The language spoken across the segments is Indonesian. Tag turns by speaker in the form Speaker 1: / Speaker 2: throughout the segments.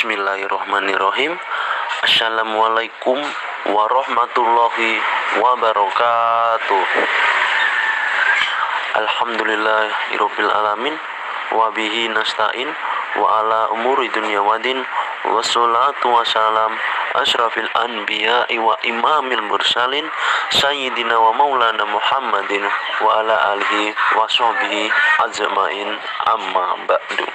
Speaker 1: Bismillahirrahmanirrahim. Assalamualaikum warahmatullahi wabarakatuh. Alhamdulillahirabbil alamin wa bihi nasta'in wa ala umuri dunya wadin wassalatu wassalam asyrafil anbiya'i wa imamil mursalin sayyidina wa maulana Muhammadin wa ala alihi wa sahbihi ajmain, amma ba'du.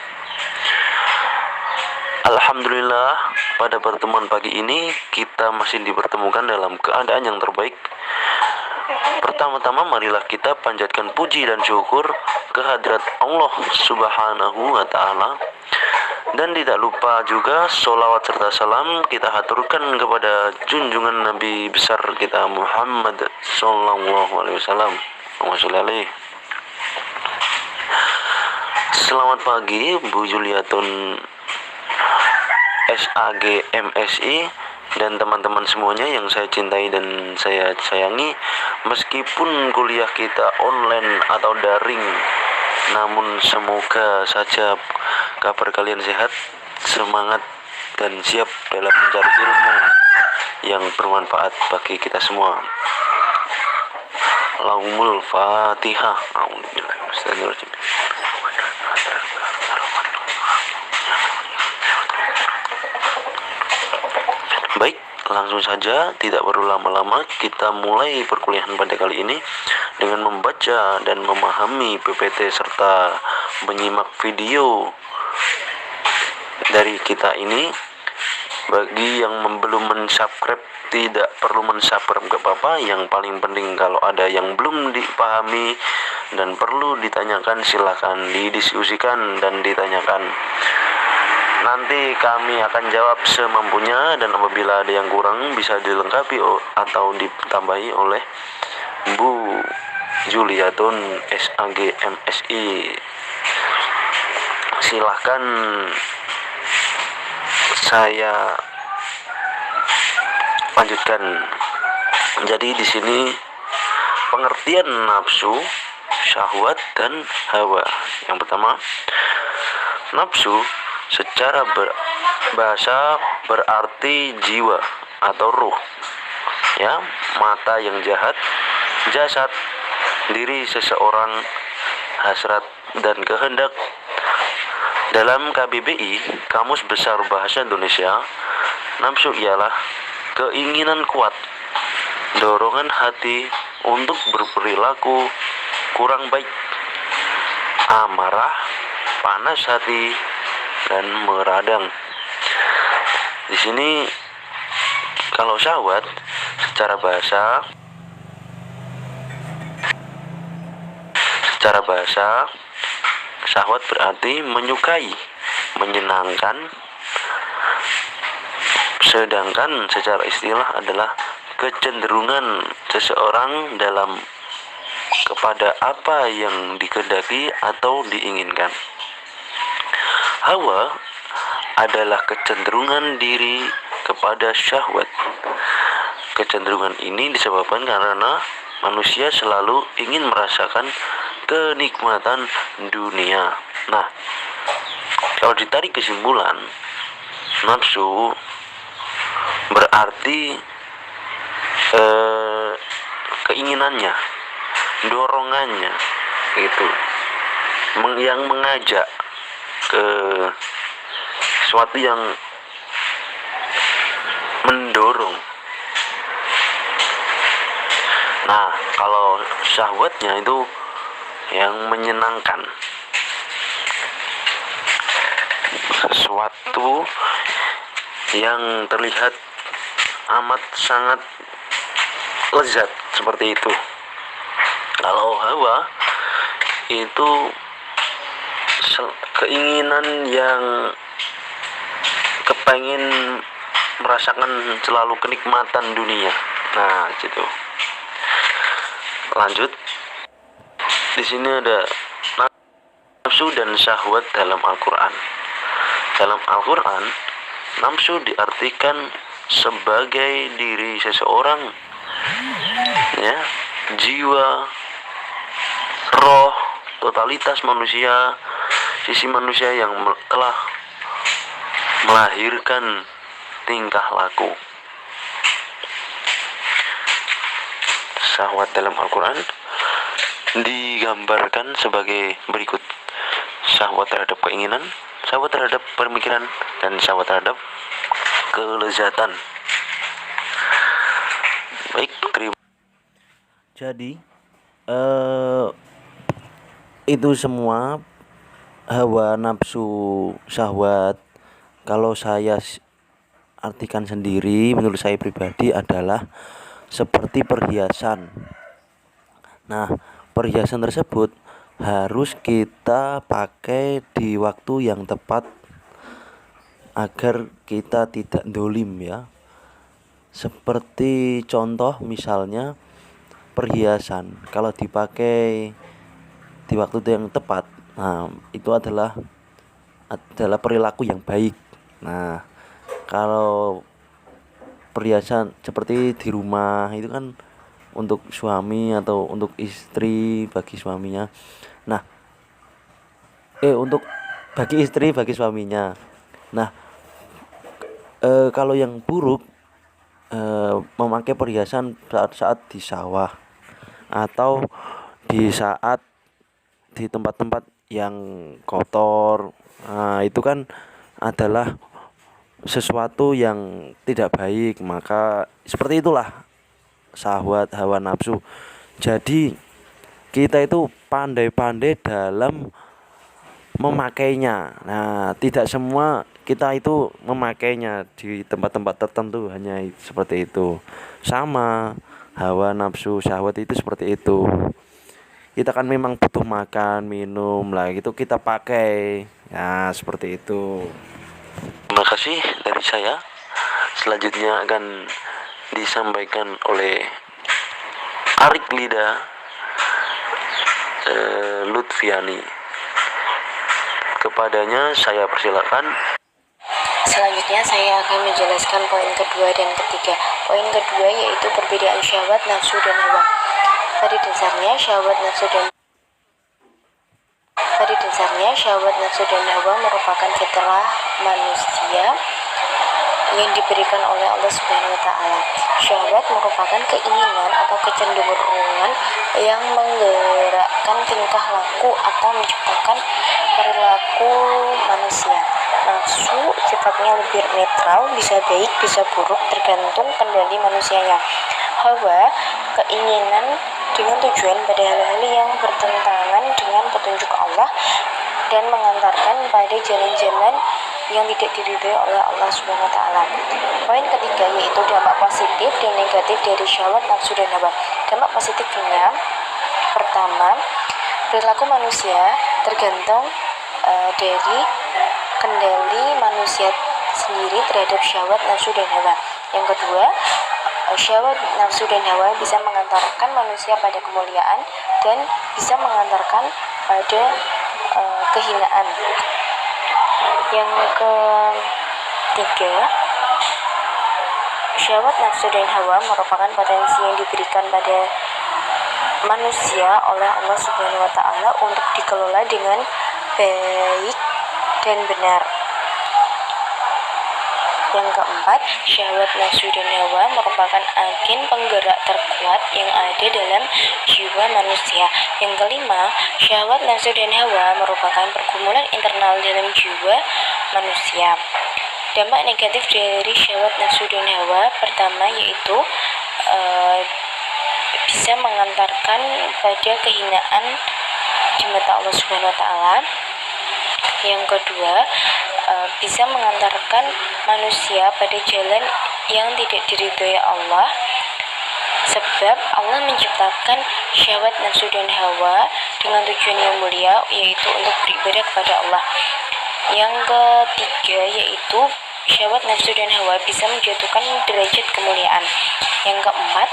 Speaker 1: Alhamdulillah, pada pertemuan pagi ini kita masih dipertemukan dalam keadaan yang terbaik. Pertama-tama marilah kita panjatkan puji dan syukur kehadirat Allah Subhanahu wa ta'ala. Dan tidak lupa juga sholawat serta salam kita haturkan kepada junjungan Nabi besar kita Muhammad sallallahu alaihi wasallam. Selamat pagi Bu Juliatun SAG MSI dan teman-teman semuanya yang saya cintai dan saya sayangi. Meskipun kuliah kita online atau daring, namun semoga saja kabar kalian sehat, semangat, dan siap dalam mencari ilmu yang bermanfaat bagi kita semua. Laumul Fatihah. Baik, langsung saja, tidak perlu lama-lama, kita mulai perkuliahan pada kali ini dengan membaca dan memahami PPT serta menyimak video dari kita ini. Bagi yang belum mensubscribe, tidak perlu mensubscribe, gak apa-apa. Yang paling penting kalau ada yang belum dipahami dan perlu ditanyakan, silakan didiskusikan dan ditanyakan. Nanti kami akan jawab semampunya, dan apabila ada yang kurang bisa dilengkapi atau ditambahi oleh Bu Juliatun SAG MSI. Silahkan saya lanjutkan. Jadi di sini pengertian nafsu, syahwat, dan hawa. Yang pertama, nafsu secara bahasa berarti jiwa atau ruh, ya, mata yang jahat, jasad, diri seseorang, hasrat, dan kehendak. Dalam KBBI, Kamus Besar Bahasa Indonesia, nafsu ialah keinginan kuat, dorongan hati untuk berperilaku kurang baik, amarah, panas hati, dan meradang. Di sini kalau syahwat secara bahasa syahwat berarti menyukai, menyenangkan, sedangkan secara istilah adalah kecenderungan seseorang dalam kepada apa yang dikehendaki atau diinginkan. Hawa adalah kecenderungan diri kepada syahwat. Kecenderungan ini disebabkan karena manusia selalu ingin merasakan kenikmatan dunia. Nah, kalau ditarik kesimpulan, nafsu berarti keinginannya, dorongannya, itu yang mengajak ke sesuatu yang mendorong. Nah, kalau syahwatnya itu yang menyenangkan, sesuatu yang terlihat amat sangat lezat, seperti itu. Kalau hawa itu keinginan yang kepengen merasakan selalu kenikmatan dunia. Nah, gitu. Lanjut. Di sini ada nafsu dan syahwat dalam Al-Quran. Dalam Al-Quran, nafsu diartikan sebagai diri seseorang, ya, jiwa, roh, totalitas manusia, sisi manusia yang telah melahirkan tingkah laku. Syahwat dalam Al-Quran digambarkan sebagai berikut: syahwat terhadap keinginan, syahwat terhadap pemikiran, dan syahwat terhadap kelezatan. Baik, terima. Jadi itu semua hawa nafsu syahwat, kalau saya artikan sendiri, menurut saya pribadi adalah seperti perhiasan. Nah, perhiasan tersebut harus kita pakai di waktu yang tepat agar kita tidak dolim ya. Seperti contoh misalnya perhiasan, kalau dipakai di waktu yang tepat, nah itu adalah perilaku yang baik. Nah, kalau perhiasan seperti di rumah itu kan untuk suami atau untuk istri bagi suaminya. Nah, untuk bagi istri bagi suaminya. Nah, kalau yang buruk memakai perhiasan saat di sawah atau di saat di tempat-tempat yang kotor, nah, itu kan adalah sesuatu yang tidak baik. Maka seperti itulah syahwat, hawa nafsu. Jadi kita itu pandai-pandai dalam memakainya. Nah, tidak semua kita itu memakainya di tempat-tempat tertentu, hanya seperti itu. Sama hawa nafsu syahwat itu seperti itu. Kita kan memang butuh makan, minum lah, itu kita pakai. Ya, seperti itu. Terima kasih dari saya. Selanjutnya akan disampaikan oleh Arik Lida Lutfiani. Kepadanya saya persilakan.
Speaker 2: Selanjutnya saya akan menjelaskan poin kedua dan ketiga. Poin kedua yaitu perbedaan syahwat, nafsu, dan hawa. Pada dasarnya syahwat, nafsu, dan hawa merupakan fitrah manusia yang diberikan oleh Allah Subhanahu wa taala. Syahwat merupakan keinginan atau kecenderungan yang menggerakkan tingkah laku atau menciptakan perilaku manusia. Nafsu sifatnya lebih netral, bisa baik, bisa buruk, tergantung kendali manusianya. Hawa, keinginan dengan tujuan pada hal-hal yang bertentangan dengan petunjuk Allah dan mengantarkan pada jalan-jalan yang tidak diridhoi oleh Allah Subhanahu wa taala. Poin ketiga yaitu dampak positif dan negatif dari syahwat, nafsu, dan hawa. Dampak positifnya, pertama, perilaku manusia tergantung dari kendali manusia sendiri terhadap syahwat, nafsu, dan hawa. Yang kedua, syahwat, nafsu, dan hawa bisa mengantarkan manusia pada kemuliaan dan bisa mengantarkan pada kehinaan. Yang ketiga, syahwat, nafsu, dan hawa merupakan potensi yang diberikan pada manusia oleh Allah Subhanahu wa taala untuk dikelola dengan baik dan benar. Yang keempat, syahwat, nafsu, dan hawa merupakan agen penggerak terkuat yang ada dalam jiwa manusia. Yang kelima, syahwat, nafsu, dan hawa merupakan pergumulan internal dalam jiwa manusia. Dampak negatif dari syahwat, nafsu, dan hawa, pertama yaitu bisa mengantarkan pada kehinaan di mata Allah Subhanahu wa taala. Yang kedua, bisa mengantarkan manusia pada jalan yang tidak diridhoi Allah, sebab Allah menciptakan syahwat, nafsu, dan hawa dengan tujuan yang mulia, yaitu untuk beribadah kepada Allah. Yang ketiga yaitu syahwat, nafsu, dan hawa bisa menjatuhkan derajat kemuliaan. Yang keempat,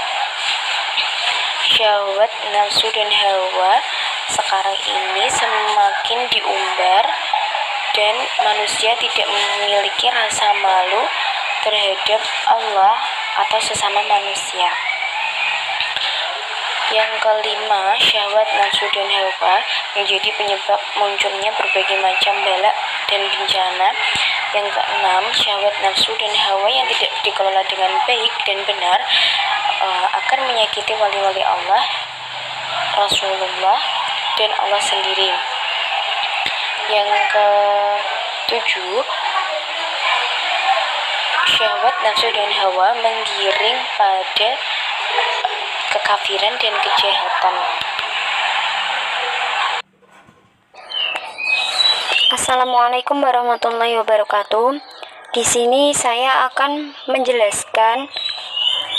Speaker 2: syahwat, nafsu, dan hawa sekarang ini semakin diumbar dan manusia tidak memiliki rasa malu terhadap Allah atau sesama manusia. Yang kelima, syahwat, nafsu, dan hawa menjadi penyebab munculnya berbagai macam bala dan bencana. Yang keenam, syahwat nafsu dan hawa yang tidak dikelola dengan baik dan benar akan menyakiti wali-wali Allah, Rasulullah, dan Allah sendiri. Yang ketujuh, syahwat nafsu dan hawa menggiring pada kekafiran dan kejahatan. Assalamualaikum warahmatullahi wabarakatuh. Di sini saya akan menjelaskan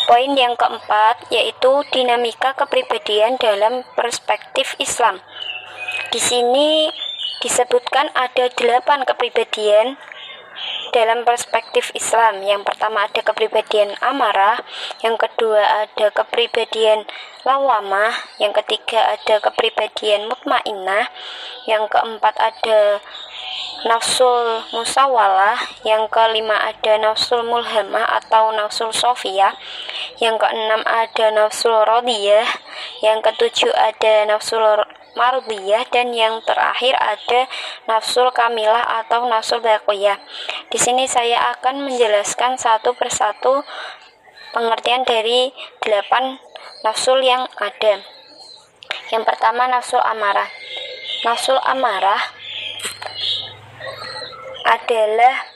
Speaker 2: poin yang keempat, yaitu dinamika kepribadian dalam perspektif Islam. Di sini disebutkan ada 8 kepribadian dalam perspektif Islam. Yang pertama ada kepribadian amarah, yang kedua ada kepribadian lawamah, yang ketiga ada kepribadian mutmainnah, yang keempat ada nafsul musawalah, yang kelima ada nafsul mulhamah atau nafsul sofiyah, yang keenam ada nafsul radiyah, yang ketujuh ada nafsul mardiyah, dan yang terakhir ada nafsul kamilah atau nafsul baqiyah. Di sini saya akan menjelaskan satu persatu pengertian dari 8 nafsul yang ada. Yang pertama, nafsul amarah. Nafsul amarah adalah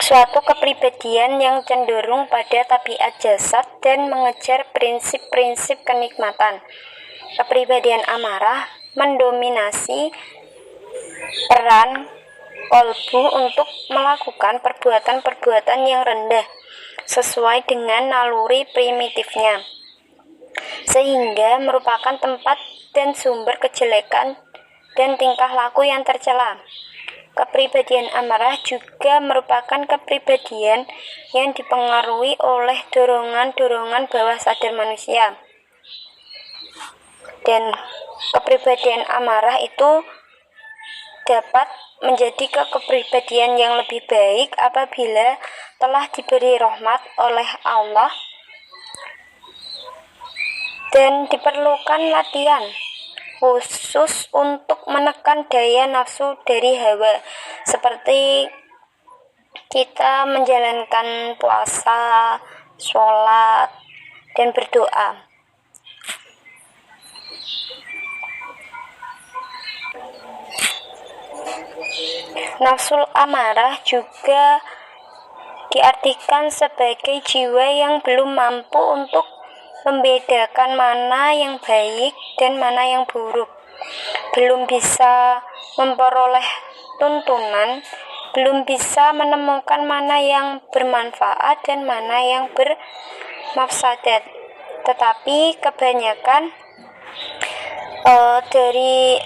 Speaker 2: suatu kepribadian yang cenderung pada tabiat jasad dan mengejar prinsip-prinsip kenikmatan. Kepribadian amarah mendominasi peran kolbu untuk melakukan perbuatan-perbuatan yang rendah sesuai dengan naluri primitifnya, sehingga merupakan tempat dan sumber kejelekan dan tingkah laku yang tercela. Kepribadian amarah juga merupakan kepribadian yang dipengaruhi oleh dorongan-dorongan bawah sadar manusia. Dan kepribadian amarah itu dapat menjadi kepribadian yang lebih baik apabila telah diberi rahmat oleh Allah, dan diperlukan latihan khusus untuk menekan daya nafsu dari hawa, seperti kita menjalankan puasa, sholat, dan berdoa. Nafsul amarah juga diartikan sebagai jiwa yang belum mampu untuk membedakan mana yang baik dan mana yang buruk, belum bisa memperoleh tuntunan, belum bisa menemukan mana yang bermanfaat dan mana yang bermafsadat. Tetapi kebanyakan dari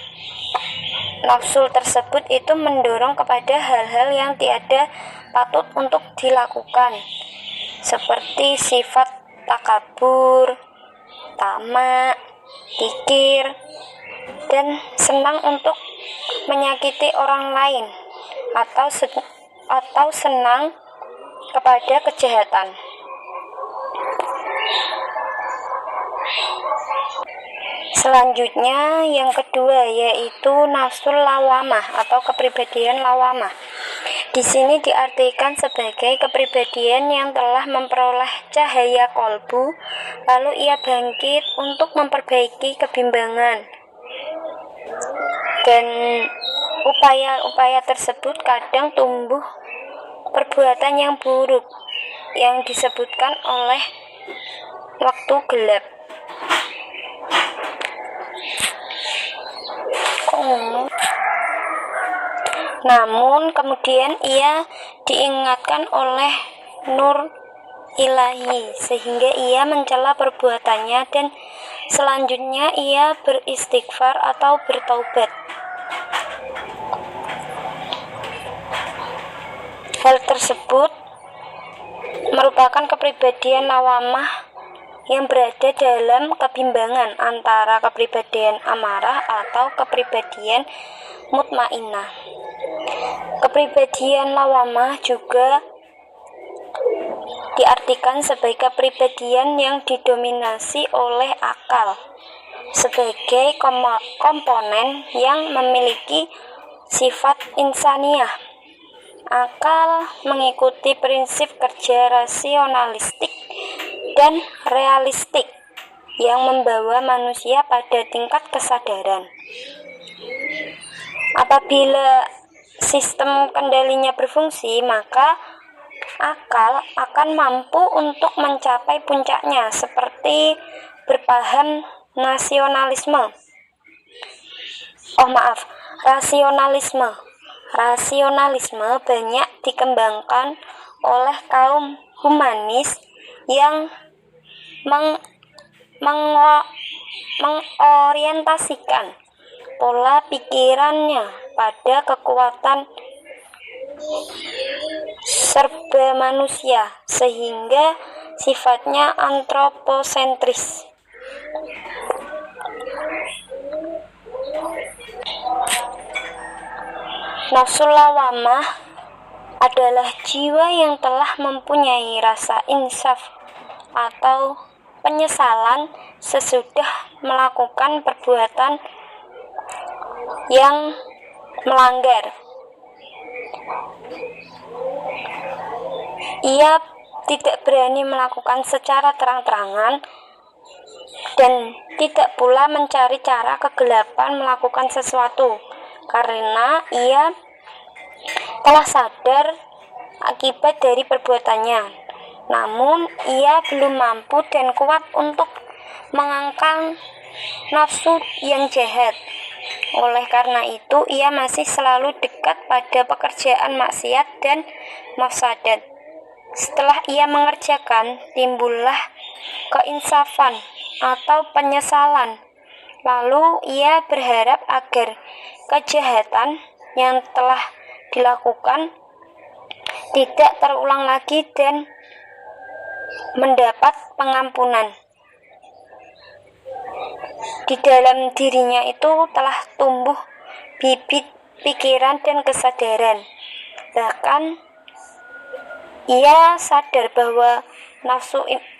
Speaker 2: nafsu tersebut itu mendorong kepada hal-hal yang tiada patut untuk dilakukan, seperti sifat takabur, tamak, kikir, dan senang untuk menyakiti orang lain, atau senang kepada kejahatan. Selanjutnya yang kedua, yaitu nafsul lawamah atau kepribadian lawamah. Di sini diartikan sebagai kepribadian yang telah memperoleh cahaya kolbu, lalu ia bangkit untuk memperbaiki kebimbangan. Dan upaya-upaya tersebut kadang tumbuh perbuatan yang buruk yang disebutkan oleh waktu gelap. Namun kemudian ia diingatkan oleh nur ilahi sehingga ia mencela perbuatannya, dan selanjutnya ia beristighfar atau bertaubat. Hal tersebut merupakan kepribadian lawamah yang berada dalam kebimbangan antara kepribadian amarah atau kepribadian mutmainnah. Kepribadian lawamah juga diartikan sebagai kepribadian yang didominasi oleh akal sebagai komponen yang memiliki
Speaker 3: Sifat insaniah. Akal mengikuti prinsip kerja rasionalistik dan realistik yang membawa manusia pada tingkat kesadaran. Apabila sistem kendalinya berfungsi, maka akal akan mampu untuk mencapai puncaknya, seperti berpaham rasionalisme. Rasionalisme banyak dikembangkan oleh kaum humanis yang mengorientasikan pola pikirannya pada kekuatan serba manusia, sehingga sifatnya antroposentris. Nafsul lawamah adalah jiwa yang telah mempunyai rasa insaf atau penyesalan sesudah melakukan perbuatan yang melanggar. Ia tidak berani melakukan secara terang-terangan dan tidak pula mencari cara kegelapan melakukan sesuatu, karena ia telah sadar akibat dari perbuatannya. Namun ia belum mampu dan kuat untuk mengangkang nafsu yang jahat. Oleh karena itu, ia masih selalu dekat pada pekerjaan maksiat dan mafsadat. Setelah ia mengerjakan, timbullah keinsafan atau penyesalan. Lalu ia berharap agar kejahatan yang telah dilakukan tidak terulang lagi dan mendapat pengampunan. Di dalam dirinya itu telah tumbuh bibit pikiran dan kesadaran. Bahkan ia sadar bahwa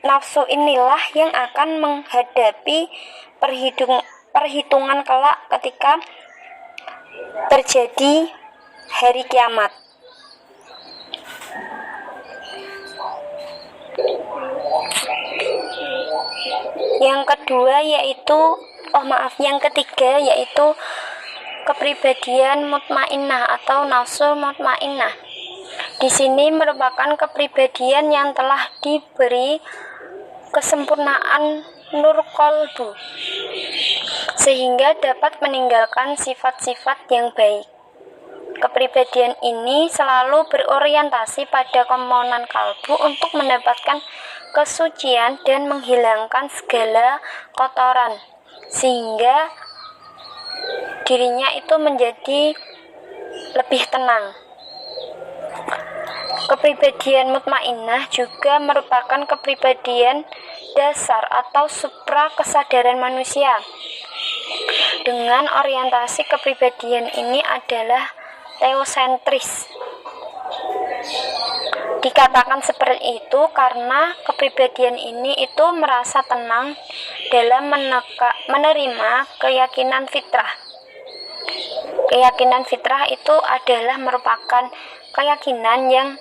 Speaker 3: nafsu inilah yang akan menghadapi perhitungan kelak ketika terjadi hari kiamat. Yang ketiga yaitu kepribadian mutmainnah atau nafsu mutmainnah. Di sini merupakan kepribadian yang telah diberi kesempurnaan nur qalbu, sehingga dapat meninggalkan sifat-sifat yang baik. Kepribadian ini selalu berorientasi pada kemauan kalbu untuk mendapatkan kesucian dan menghilangkan segala kotoran, sehingga dirinya itu menjadi lebih tenang. Kepribadian mutmainnah juga merupakan kepribadian dasar atau supra kesadaran manusia. Dengan orientasi kepribadian ini adalah teosentris. Dikatakan seperti itu karena kepribadian ini itu merasa tenang dalam menerima keyakinan fitrah. Keyakinan fitrah itu adalah merupakan keyakinan yang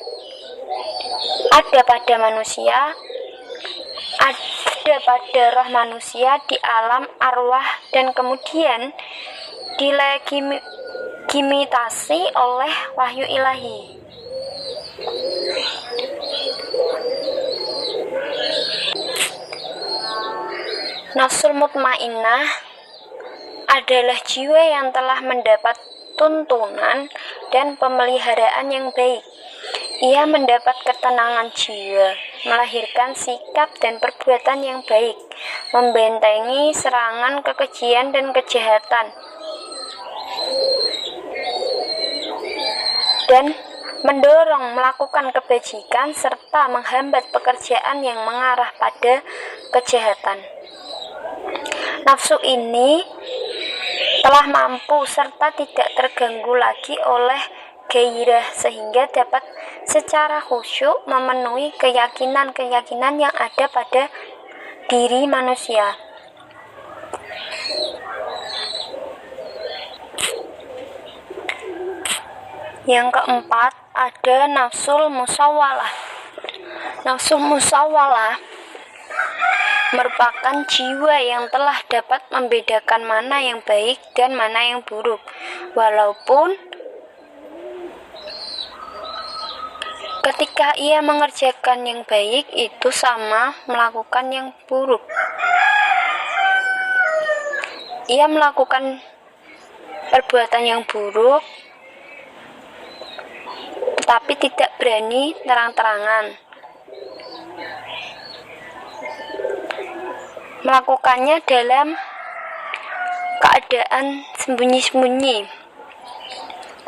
Speaker 3: ada pada manusia, ada pada roh manusia di alam arwah, dan kemudian dilegitimasi oleh wahyu ilahi. Nafsul mutmainnah adalah jiwa yang telah mendapat tuntunan dan pemeliharaan yang baik. Ia mendapat ketenangan jiwa, melahirkan sikap dan perbuatan yang baik, membentengi serangan kekejian dan kejahatan, dan mendorong melakukan kebajikan serta menghambat pekerjaan yang mengarah pada kejahatan. Nafsu ini telah mampu serta tidak terganggu lagi oleh gairah, sehingga dapat secara khusyuk memenuhi keyakinan-keyakinan yang ada pada diri manusia. Yang keempat, ada nafsul musawwalah. Nafsul musawwalah merupakan jiwa yang telah dapat membedakan mana yang baik dan mana yang buruk, walaupun ketika ia mengerjakan yang baik itu sama melakukan yang buruk. Ia melakukan perbuatan yang buruk tetapi tidak berani terang-terangan. Melakukannya dalam keadaan sembunyi-sembunyi,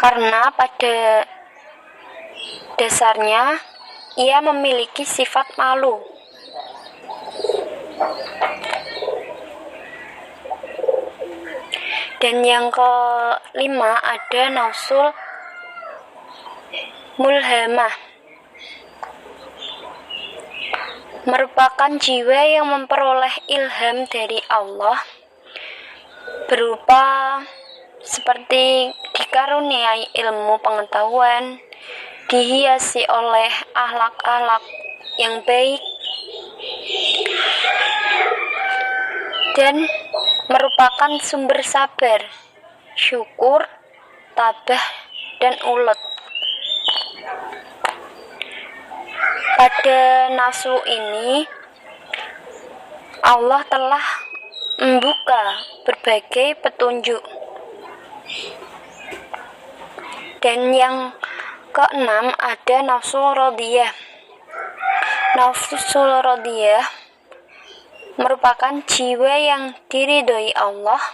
Speaker 3: karena pada dasarnya ia memiliki sifat malu. Dan yang kelima, ada nafsul mulhamah, merupakan jiwa yang memperoleh ilham dari Allah berupa seperti dikaruniai ilmu pengetahuan, dihiasi oleh akhlak-akhlak yang baik, dan merupakan sumber sabar, syukur, tabah, dan ulet. Pada nafsu ini Allah telah membuka berbagai petunjuk. Dan yang keenam, ada nafsu radiyah. Nafsu radiyah merupakan jiwa yang diridhoi Allah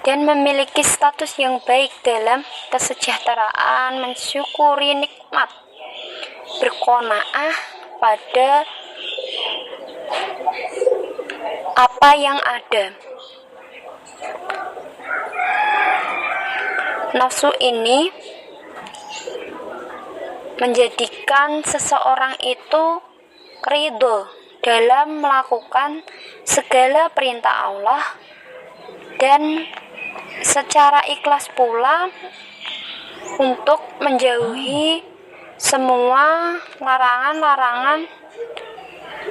Speaker 3: dan memiliki status yang baik dalam kesejahteraan, mensyukuri nikmat, berqanaah pada apa yang ada. Nafsu ini menjadikan seseorang itu ridho dalam melakukan segala perintah Allah dan secara ikhlas pula untuk menjauhi semua larangan-larangan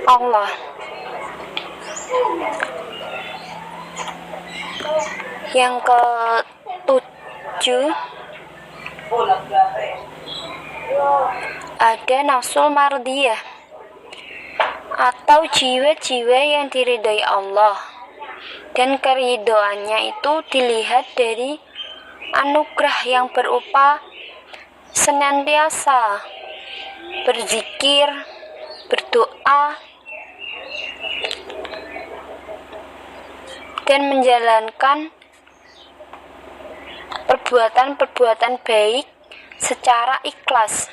Speaker 3: Allah. Yang ketujuh, ada nafsul mardiyah atau jiwa-jiwa yang diridhoi Allah, dan keridhoannya itu dilihat dari anugerah yang berupa senantiasa berzikir, berdoa, dan menjalankan perbuatan-perbuatan baik secara ikhlas,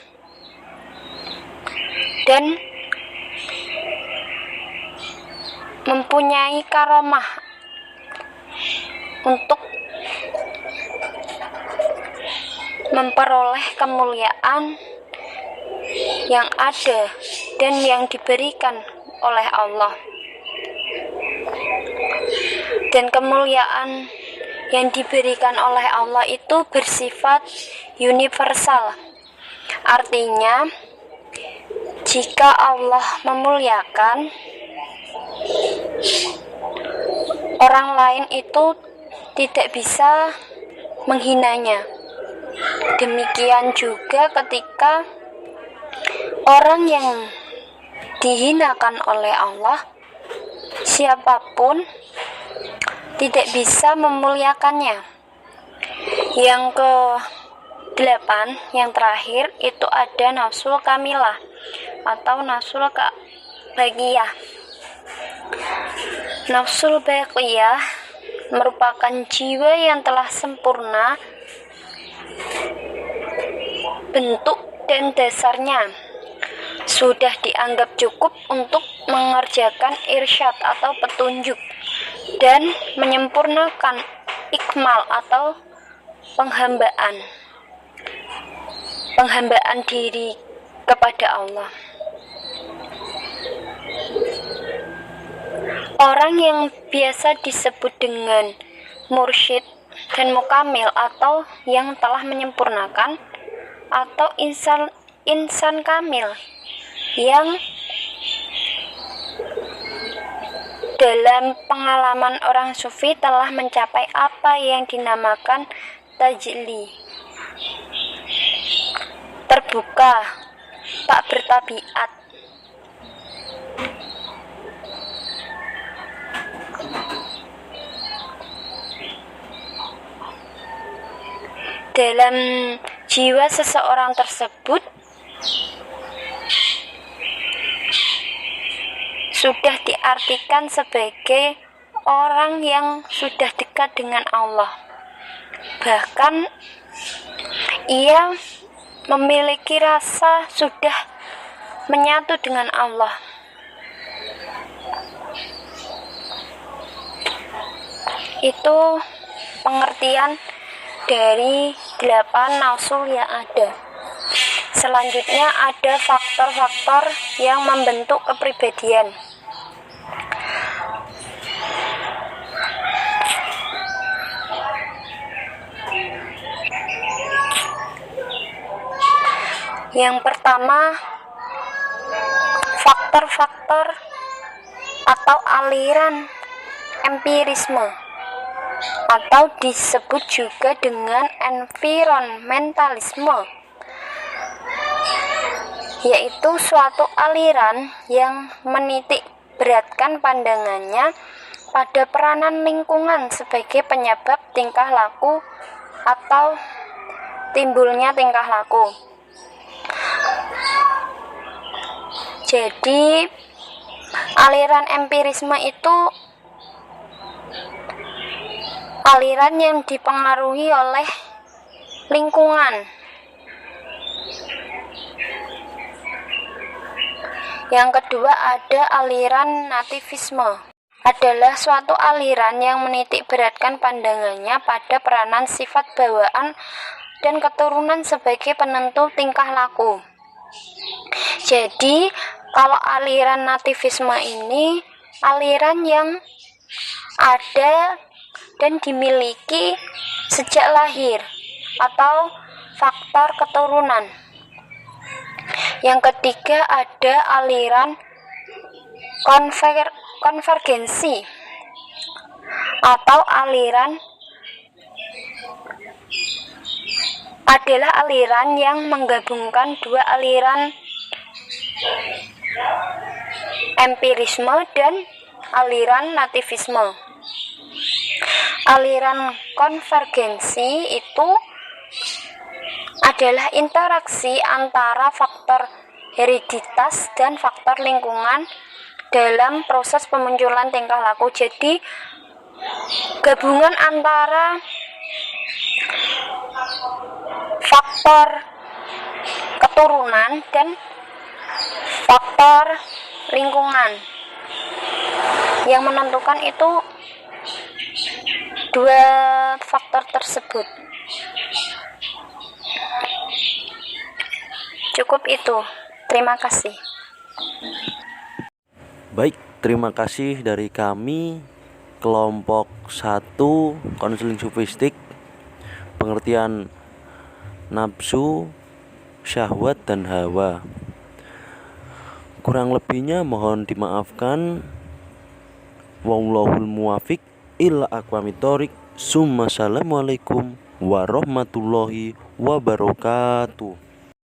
Speaker 3: dan mempunyai karomah untuk memperoleh kemuliaan yang ada dan yang diberikan oleh Allah. Dan kemuliaan yang diberikan oleh Allah itu bersifat universal. Artinya, jika Allah memuliakan, orang lain itu tidak bisa menghinanya. Demikian juga ketika orang yang dihinakan oleh Allah, siapapun tidak bisa memuliakannya. Yang ke-8, yang terakhir, itu ada nafsul kamilah atau nafsul baqiyah. Nafsul baqiyah merupakan jiwa yang telah sempurna bentuk dan dasarnya, sudah dianggap cukup untuk mengerjakan irsyad atau petunjuk dan menyempurnakan ikmal atau penghambaan diri kepada Allah. Orang yang biasa disebut dengan mursyid dan mukamil atau yang telah menyempurnakan, atau insan kamil yang dalam pengalaman orang sufi telah mencapai apa yang dinamakan tajli, terbuka, tak bertabiat. Dalam jiwa seseorang tersebut sudah diartikan sebagai orang yang sudah dekat dengan Allah. Bahkan ia memiliki rasa sudah menyatu dengan Allah. Itu pengertian dari 8 nausul yang ada. Selanjutnya ada faktor-faktor yang membentuk kepribadian. Yang pertama, faktor-faktor atau aliran empirisme, atau disebut juga dengan environmentalisme, yaitu suatu aliran yang menitik beratkan pandangannya pada peranan lingkungan sebagai penyebab tingkah laku atau timbulnya tingkah laku. Jadi aliran empirisme itu aliran yang dipengaruhi oleh lingkungan. Yang kedua ada aliran nativisme, adalah suatu aliran yang menitik beratkan pandangannya pada peranan sifat bawaan dan keturunan sebagai penentu tingkah laku. Jadi kalau aliran nativisme ini aliran yang ada dan dimiliki sejak lahir atau faktor keturunan. Yang ketiga ada aliran konvergensi atau aliran adalah aliran yang menggabungkan dua aliran empirisme dan aliran nativisme. Aliran konvergensi itu adalah interaksi antara faktor hereditas dan faktor lingkungan dalam proses pemunculan tingkah laku. Jadi gabungan antara faktor keturunan dan faktor lingkungan yang menentukan itu dua faktor tersebut. Cukup itu. Terima kasih.
Speaker 1: Baik, terima kasih dari kami kelompok 1 konseling sufistik, pengertian nafsu, syahwat dan hawa. Kurang lebihnya mohon dimaafkan. Wallahul muwafiq ila aqwamit thoriq. Assalamualaikum warahmatullahi wabarakatuh.